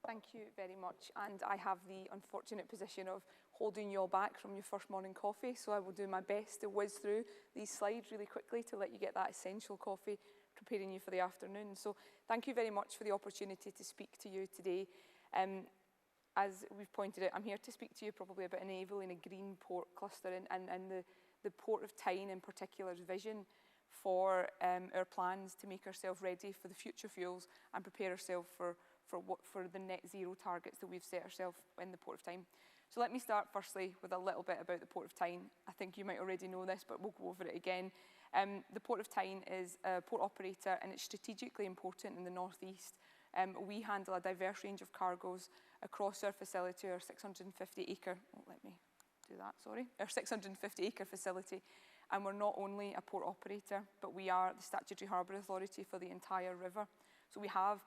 Thank you very much, and I have the unfortunate position of holding you all back from your first morning coffee, so I will do my best to whiz through these slides really quickly to let you get that essential coffee, preparing you for the afternoon. So thank you very much for the opportunity to speak to you today. As we've pointed out, I'm here to speak to you probably about enabling a green port cluster and the Port of Tyne in particular's vision for our plans to make ourselves ready for the future fuels and prepare ourselves for the net zero targets that we've set ourselves in the Port of Tyne. So let me start firstly with a little bit about the Port of Tyne. I think you might already know this, but we'll go over it again. The Port of Tyne is a port operator and it's strategically important in the northeast. We handle a diverse range of cargoes across our facility, our 650-acre, our 650-acre facility. And we're not only a port operator, but we are the statutory harbour authority for the entire river. So we have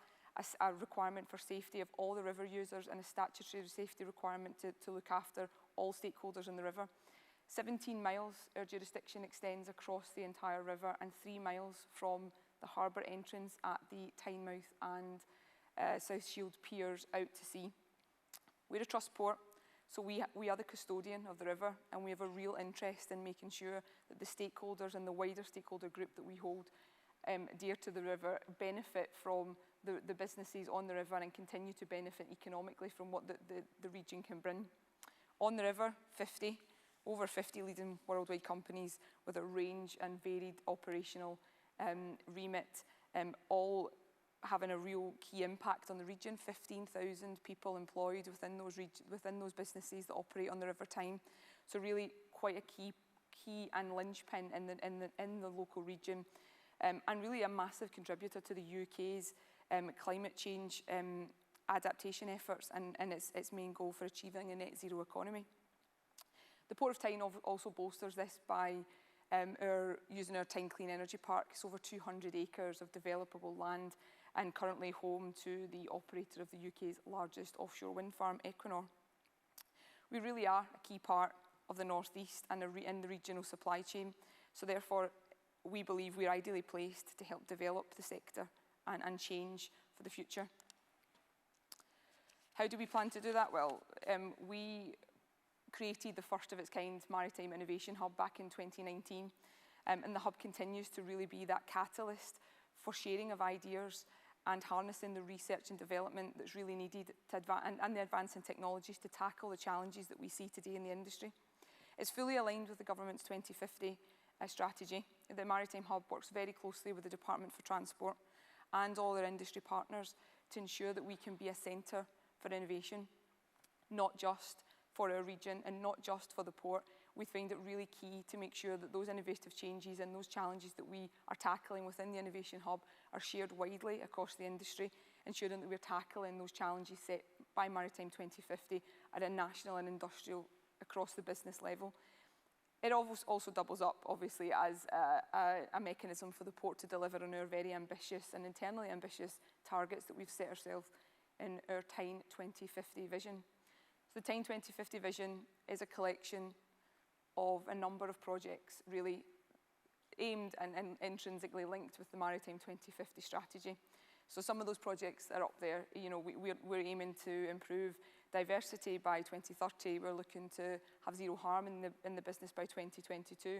a requirement for safety of all the river users and a statutory safety requirement to look after all stakeholders in the river. 17 miles our jurisdiction extends across the entire river and 3 miles from the harbour entrance at the Tynemouth and South Shield piers out to sea. We're a trust port, so we are the custodian of the river, and we have a real interest in making sure that the stakeholders and the wider stakeholder group that we hold dear to the river benefit from the businesses on the river and continue to benefit economically from what the region can bring. On the river, over 50 leading worldwide companies with a range and varied operational remit, all having a real key impact on the region. 15,000 people employed within those businesses that operate on the River Tyne. So really quite a key and linchpin in the local region, and really a massive contributor to the UK's climate change adaptation efforts and its main goal for achieving a net zero economy. The Port of Tyne also bolsters this by using our Tyne Clean Energy Park. It's over 200 acres of developable land and currently home to the operator of the UK's largest offshore wind farm, Equinor. We really are a key part of the northeast and in the regional supply chain, so therefore we believe we're ideally placed to help develop the sector and change for the future. How do we plan to do that? Well, we created the first of its kind Maritime Innovation Hub back in 2019, and the hub continues to really be that catalyst for sharing of ideas and harnessing the research and development that's really needed to and the advancing technologies to tackle the challenges that we see today in the industry. It's fully aligned with the government's 2050 strategy. The Maritime Hub works very closely with the Department for Transport and all our industry partners to ensure that we can be a centre for innovation, not just for our region and not just for the port. We find it really key to make sure that those innovative changes and those challenges that we are tackling within the Innovation Hub are shared widely across the industry, ensuring that we're tackling those challenges set by Maritime 2050 at a national and industrial across the business level. It also doubles up, obviously, as a mechanism for the port to deliver on our very ambitious and internally ambitious targets that we've set ourselves in our Tyne 2050 vision. So the Tyne 2050 vision is a collection of a number of projects really aimed and intrinsically linked with the Maritime 2050 strategy. So some of those projects are up there. You know, we're aiming to improve diversity by 2030. We're looking to have zero harm in the business by 2022.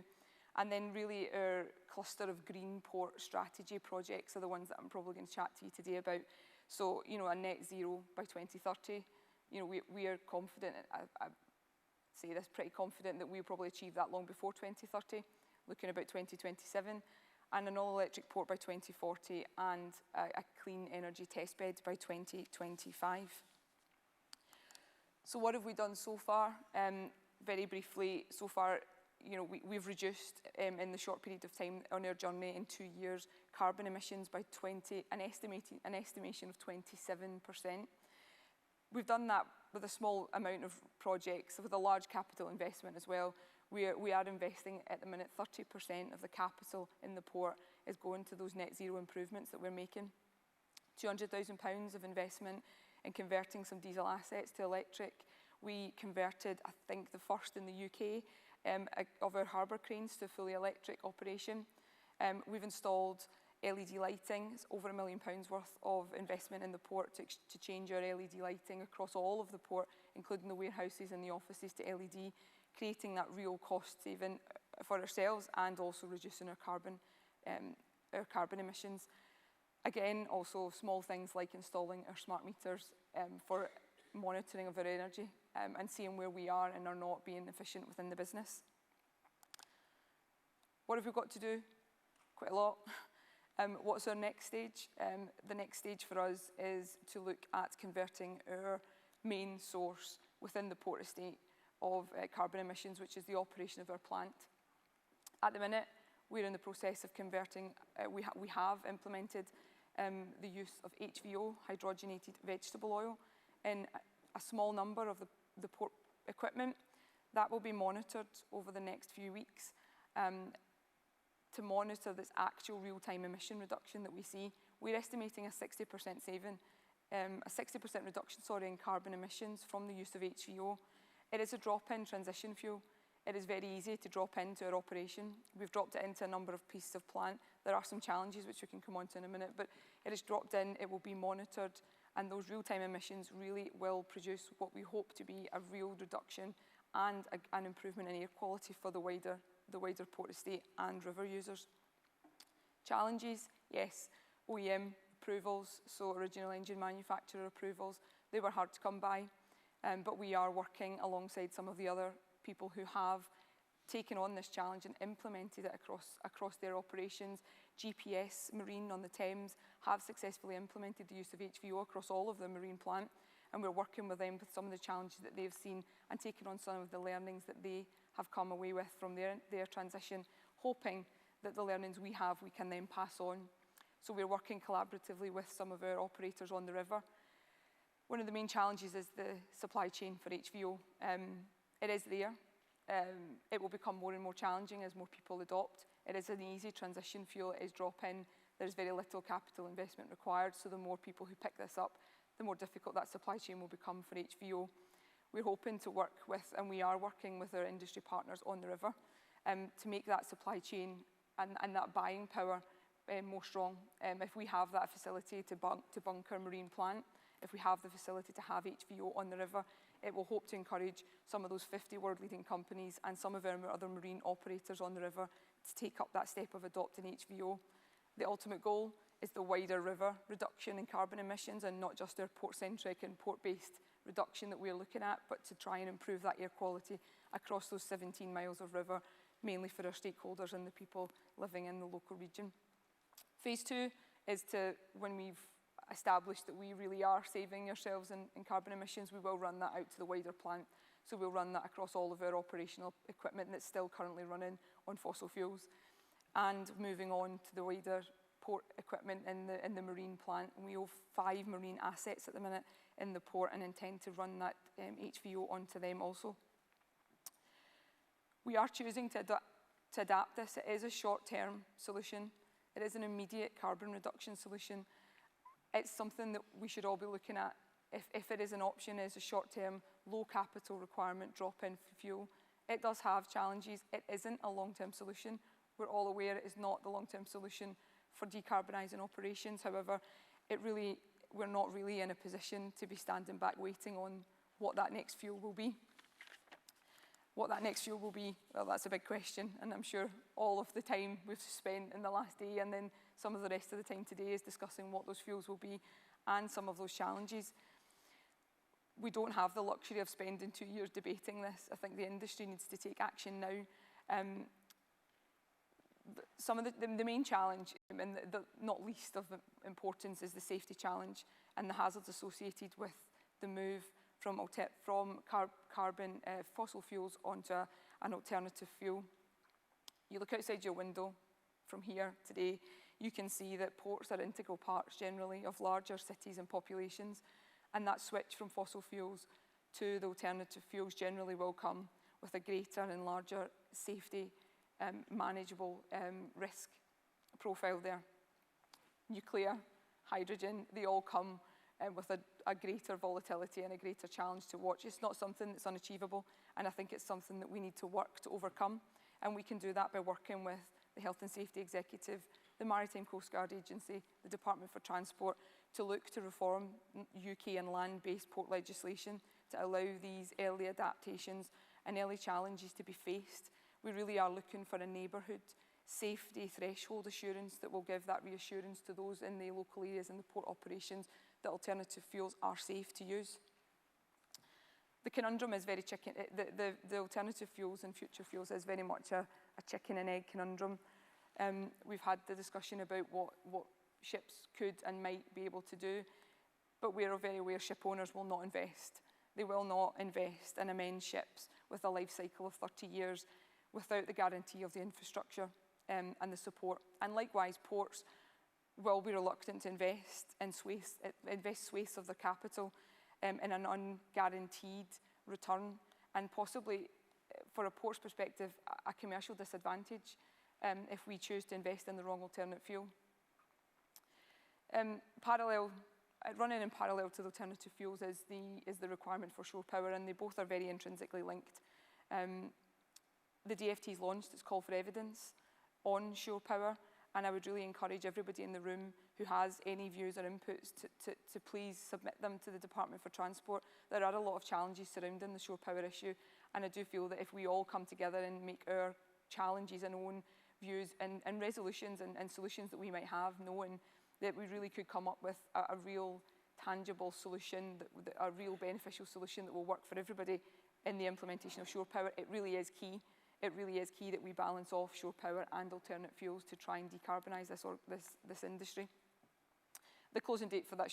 And then really our cluster of green port strategy projects are the ones that I'm probably going to chat to you today about. So, you know, a net zero by 2030. You know, we are confident, I say this pretty confident, that we'll probably achieve that long before 2030, looking about 2027, and an all-electric port by 2040, and a clean energy testbed by 2025. So what have we done so far? Very briefly, so far, you know, we've reduced in the short period of time on our journey in 2 years carbon emissions by an estimation of 27%. We've done that with a small amount of projects, with a large capital investment as well. We are investing at the minute 30% of the capital in the port is going to those net zero improvements that we're making. £200,000 of investment in converting some diesel assets to electric. We converted, I think, the first in the UK of our harbour cranes to fully electric operation. We've installed LED lighting. It's over £1 million worth of investment in the port to change our LED lighting across all of the port, including the warehouses and the offices, to LED, creating that real cost saving for ourselves and also reducing our carbon emissions. Again, also small things like installing our smart meters for monitoring of our energy and seeing where we are and are not being efficient within the business. What have we got to do? Quite a lot. What's our next stage? The next stage for us is to look at converting our main source within the port estate of carbon emissions, which is the operation of our plant. At the minute, we're in the process of converting, we have implemented the use of HVO, hydrogenated vegetable oil, in a small number of the port equipment. That will be monitored over the next few weeks to monitor this actual real-time emission reduction that we see. We're estimating a 60% saving, a 60% reduction, in carbon emissions from the use of HVO. It is a drop-in transition fuel. It is very easy to drop into our operation. We've dropped it into a number of pieces of plant. There are some challenges which we can come on to in a minute, but it is dropped in, it will be monitored, and those real-time emissions really will produce what we hope to be a real reduction and an improvement in air quality for the wider port estate and river users. Challenges, yes, OEM approvals, so original engine manufacturer approvals, they were hard to come by, but we are working alongside some of the other people who have taken on this challenge and implemented it across their operations. GPS Marine on the Thames have successfully implemented the use of HVO across all of the marine plant, and we're working with them with some of the challenges that they've seen and taking on some of the learnings that they have come away with from their transition, hoping that the learnings we have we can then pass on. So we're working collaboratively with some of our operators on the river. One of the main challenges is the supply chain for HVO. It is there. It will become more and more challenging as more people adopt. It is an easy transition fuel. It is drop-in. There's very little capital investment required, so the more people who pick this up, the more difficult that supply chain will become for HVO. We're hoping to work with, and we are working with our industry partners on the river to make that supply chain and that buying power more strong. If we have that facility to bunker marine plant, if we have the facility to have HVO on the river, it will hope to encourage some of those 50 world-leading companies and some of our other marine operators on the river to take up that step of adopting HVO. The ultimate goal is the wider river reduction in carbon emissions, and not just our port-centric and port-based reduction that we're looking at, but to try and improve that air quality across those 17 miles of river, mainly for our stakeholders and the people living in the local region. Phase 2 is to, when we've established that we really are saving ourselves in carbon emissions, we will run that out to the wider plant. So we'll run that across all of our operational equipment that's still currently running on fossil fuels, and moving on to the wider port equipment in the marine plant. And we have 5 marine assets at the minute in the port and intend to run that HVO onto them also. We are choosing to adapt this. It is a short-term solution. It is an immediate carbon reduction solution. It's something that we should all be looking at. If it is an option, as a short-term, low capital requirement drop-in fuel. It does have challenges. It isn't a long-term solution. We're all aware it is not the long-term solution for decarbonising operations. However, we're not really in a position to be standing back waiting on what that next fuel will be. What that next fuel will be, well, that's a big question, and I'm sure all of the time we've spent in the last day and then some of the rest of the time today is discussing what those fuels will be and some of those challenges. We don't have the luxury of spending 2 years debating this. I think the industry needs to take action now. Some of the main challenge, and the not least of importance, is the safety challenge and the hazards associated with the move from fossil fuels onto an alternative fuel. You look outside your window from here today, you can see that ports are integral parts generally of larger cities and populations, and that switch from fossil fuels to the alternative fuels generally will come with a greater and larger safety manageable risk profile there. Nuclear, hydrogen, they all come with a greater volatility and a greater challenge to watch. It's not something that's unachievable, and I think it's something that we need to work to overcome, and we can do that by working with the Health and Safety Executive, the Maritime Coast Guard Agency, the Department for Transport, to look to reform UK and land-based port legislation to allow these early adaptations and early challenges to be faced. We really are looking for a neighbourhood safety threshold assurance that will give that reassurance to those in the local areas and the port operations that alternative fuels are safe to use. The conundrum is very chicken. The alternative fuels and future fuels is very much a chicken and egg conundrum. We've had the discussion about what ships could and might be able to do, but we are very aware ship owners will not invest. They will not invest and amend ships with a life cycle of 30 years without the guarantee of the infrastructure and the support. And likewise, ports will be reluctant to invest swathes of their capital in an unguaranteed return, and possibly, for a port's perspective, a commercial disadvantage if we choose to invest in the wrong alternate fuel. Running in parallel to the alternative fuels is the requirement for shore power, and they both are very intrinsically linked. The DFT's launched its call for evidence on shore power, and I would really encourage everybody in the room who has any views or inputs to please submit them to the Department for Transport. There are a lot of challenges surrounding the shore power issue, and I do feel that if we all come together and make our challenges and own views and resolutions and solutions that we might have, knowing that we really could come up with a real tangible solution, a real beneficial solution that will work for everybody in the implementation of shore power. It really is key. It really is key that we balance off shore power and alternate fuels to try and decarbonise this industry. The closing date for that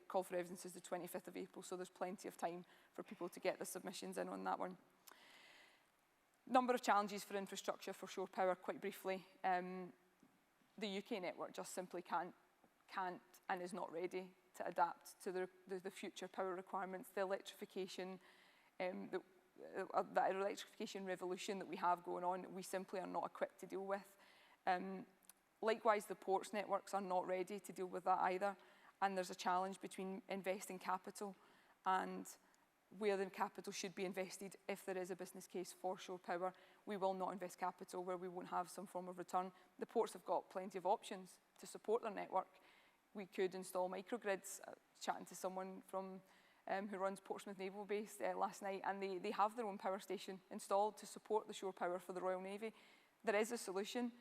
call for evidence is the 25th of April, so there's plenty of time for people to get the submissions in on that one. Number of challenges for infrastructure for shore power, quite briefly. The UK network just simply can't and is not ready to adapt to the future power requirements. The electrification, that electrification revolution that we have going on, we simply are not equipped to deal with. Likewise, the ports networks are not ready to deal with that either, and there's a challenge between investing capital and where the capital should be invested if there is a business case for shore power. We will not invest capital where we won't have some form of return. The ports have got plenty of options to support their network. We could install microgrids. Chatting to someone from who runs Portsmouth Naval Base last night, and they have their own power station installed to support the shore power for the Royal Navy. There is a solution.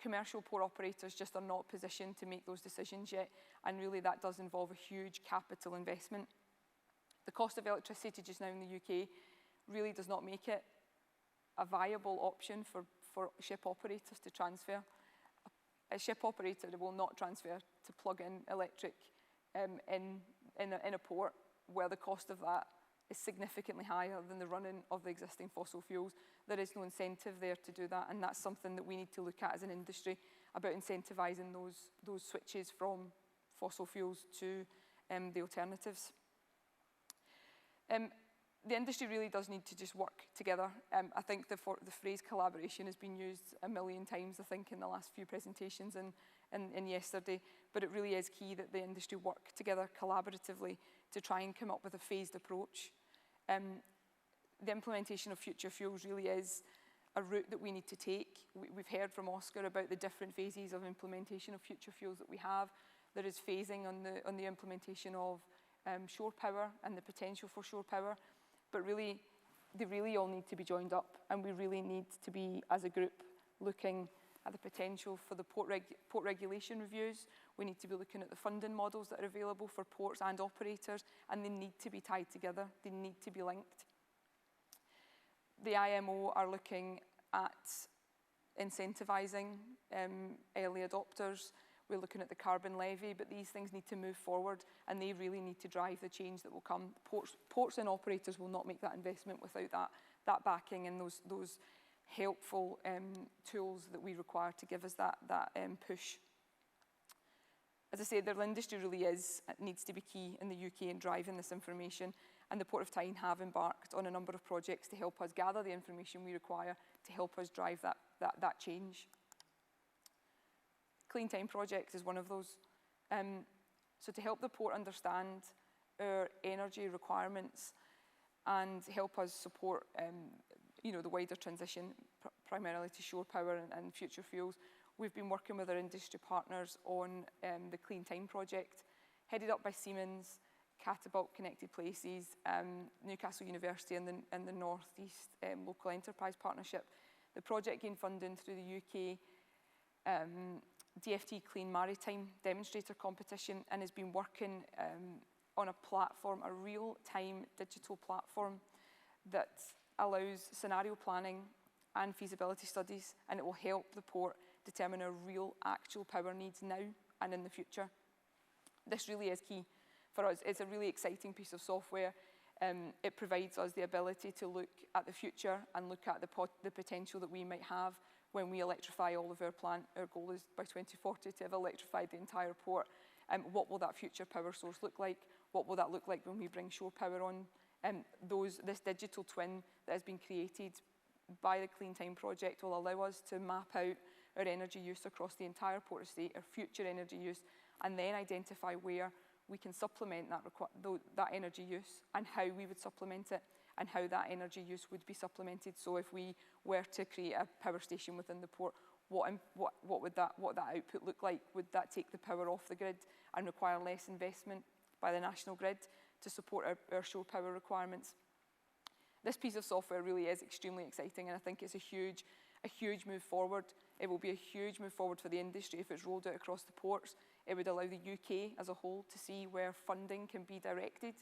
Commercial port operators just are not positioned to make those decisions yet, and really that does involve a huge capital investment. The cost of electricity just now in the UK really does not make it a viable option for ship operators to transfer. A ship operator will not transfer to plug in electric in a port where the cost of that is significantly higher than the running of the existing fossil fuels. There is no incentive there to do that, and that's something that we need to look at as an industry, about incentivising those switches from fossil fuels to the alternatives. The industry really does need to just work together. I think the phrase collaboration has been used a million times, I think, in the last few presentations and yesterday, but it really is key that the industry work together collaboratively to try and come up with a phased approach. The implementation of future fuels really is a route that we need to take. We've heard from Oscar about the different phases of implementation of future fuels that we have. There is phasing on the implementation of shore power and the potential for shore power, but really, they really all need to be joined up, and we really need to be, as a group, looking at the potential for the port regulation reviews. We need to be looking at the funding models that are available for ports and operators, and they need to be tied together. They need to be linked. The IMO are looking at incentivising early adopters. We're looking at the carbon levy, but these things need to move forward, and they really need to drive the change that will come. Ports and operators will not make that investment without that backing and those helpful tools that we require to give us that push. As I say, the industry really needs to be key in the UK in driving this information, and the Port of Tyne have embarked on a number of projects to help us gather the information we require to help us drive that change. Clean Time Project is one of those. So to help the port understand our energy requirements and help us support the wider transition, primarily to shore power and future fuels, we've been working with our industry partners on the Clean Tyne project, headed up by Siemens, Catapult Connected Places, Newcastle University and the North East Local Enterprise Partnership. The project gained funding through the UK DFT Clean Maritime Demonstrator Competition and has been working on a platform, a real-time digital platform that allows scenario planning and feasibility studies, and it will help the port determine our real actual power needs now and in the future. This really is key for us. It's a really exciting piece of software. It provides us the ability to look at the future and look at the potential that we might have when we electrify all of our plant. Our goal is by 2040 to have electrified the entire port. What will that future power source look like? What will that look like when we bring shore power on? This digital twin that has been created by the Clean Tyne project will allow us to map out our energy use across the entire port estate, our future energy use, and then identify where we can supplement that energy use and how we would supplement it and how that energy use would be supplemented. So if we were to create a power station within the port, what would that output look like? Would that take the power off the grid and require less investment by the national grid to support our shore power requirements? This piece of software really is extremely exciting, and I think it's a huge move forward. It will be a huge move forward for the industry if it's rolled out across the ports. It would allow the UK as a whole to see where funding can be directed.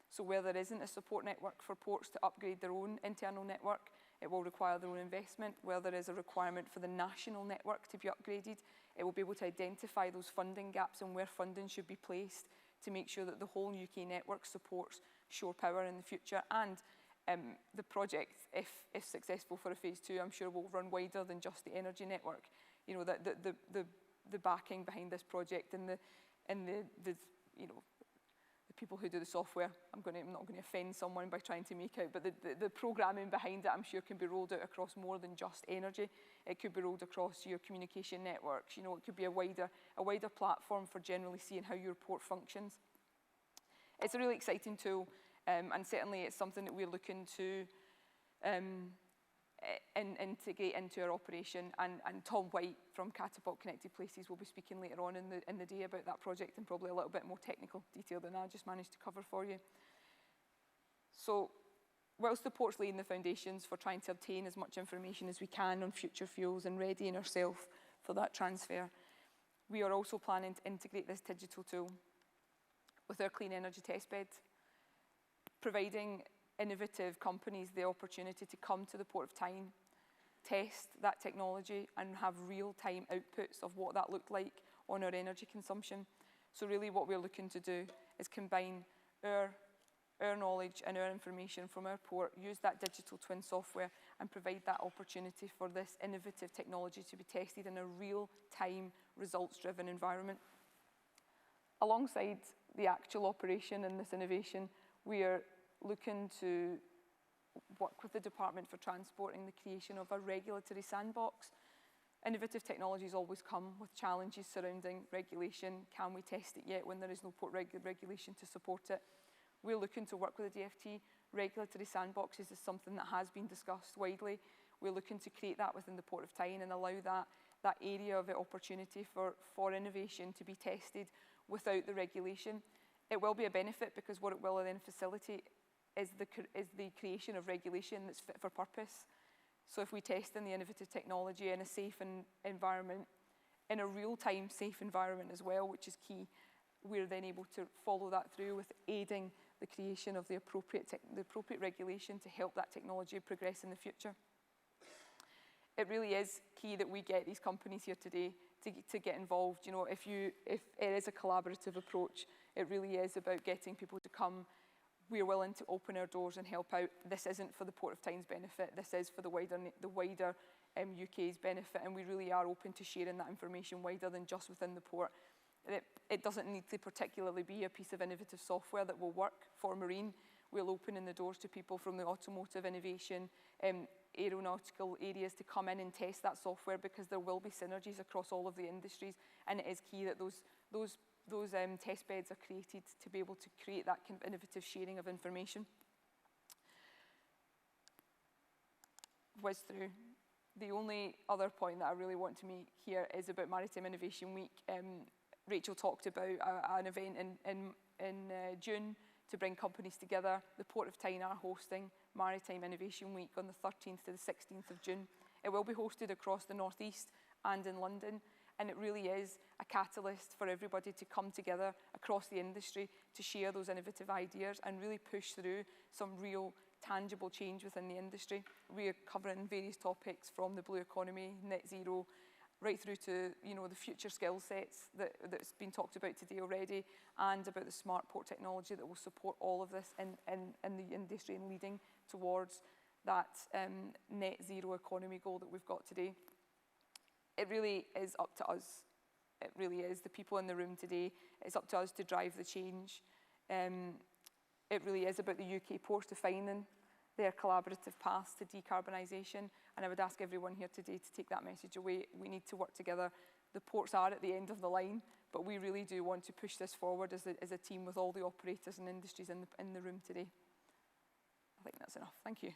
So where there isn't a support network for ports to upgrade their own internal network, it will require their own investment. Where there is a requirement for the national network to be upgraded, it will be able to identify those funding gaps and where funding should be placed to make sure that the whole UK network supports shore power in the future. And the project, if successful for a phase 2, I'm sure will run wider than just the energy network. You know, the backing behind this project and the people who do the software, I'm not going to offend someone by trying to make out, but the programming behind it, I'm sure, can be rolled out across more than just energy. It could be rolled across your communication networks. You know, it could be a wider platform for generally seeing how your port functions. It's a really exciting tool, and certainly it's something that we're looking to integrate into our operation. And Tom White from Catapult Connected Places will be speaking later on in the day about that project in probably a little bit more technical detail than I just managed to cover for you. So whilst the port's laying the foundations for trying to obtain as much information as we can on future fuels and readying ourselves for that transfer, we are also planning to integrate this digital tool with our clean energy testbed, providing innovative companies the opportunity to come to the Port of Tyne, test that technology and have real-time outputs of what that looked like on our energy consumption. So really what we're looking to do is combine our knowledge and our information from our port, use that digital twin software and provide that opportunity for this innovative technology to be tested in a real-time, results-driven environment. Alongside the actual operation and this innovation, we are looking to work with the Department for Transport in the creation of a regulatory sandbox. Innovative technologies always come with challenges surrounding regulation. Can we test it yet when there is no port regulation to support it? We're looking to work with the DFT. Regulatory sandboxes is something that has been discussed widely. We're looking to create that within the Port of Tyne and allow that area of opportunity for innovation to be tested without the regulation. It will be a benefit because what it will then facilitate is the creation of regulation that's fit for purpose. So if we test in the innovative technology in a safe environment, in a real-time safe environment as well, which is key, we're then able to follow that through with aiding the creation of the appropriate regulation to help that technology progress in the future. It really is key that we get these companies here today to get involved. You know, if it is a collaborative approach, it really is about getting people to come. We're willing to open our doors and help out. This isn't for the Port of Tyne's benefit. This is for the wider UK's benefit, and we really are open to sharing that information wider than just within the port. It doesn't need to particularly be a piece of innovative software that will work for marine. We'll open in the doors to people from the automotive innovation, aeronautical areas to come in and test that software because there will be synergies across all of the industries, and it is key that those test beds are created to be able to create that kind of innovative sharing of information. Whiz through The only other point that I really want to make here is about Maritime Innovation Week. Rachel talked about an event in June to bring companies together. The Port of Tyne are hosting Maritime Innovation Week on the 13th to the 16th of June. It will be hosted across the North East and in London, and it really is a catalyst for everybody to come together across the industry to share those innovative ideas and really push through some real tangible change within the industry. We are covering various topics from the blue economy, net zero, right through to the future skill sets that's been talked about today already, and about the smart port technology that will support all of this in the industry and leading towards that net zero economy goal that we've got today. It really is up to us. It really is the people in the room today. It's up to us to drive the change. It really is about the UK ports defining their collaborative paths to decarbonisation, and I would ask everyone here today to take that message away. We need to work together. The ports are at the end of the line, but we really do want to push this forward as a team with all the operators and industries in the room today. I think that's enough. Thank you.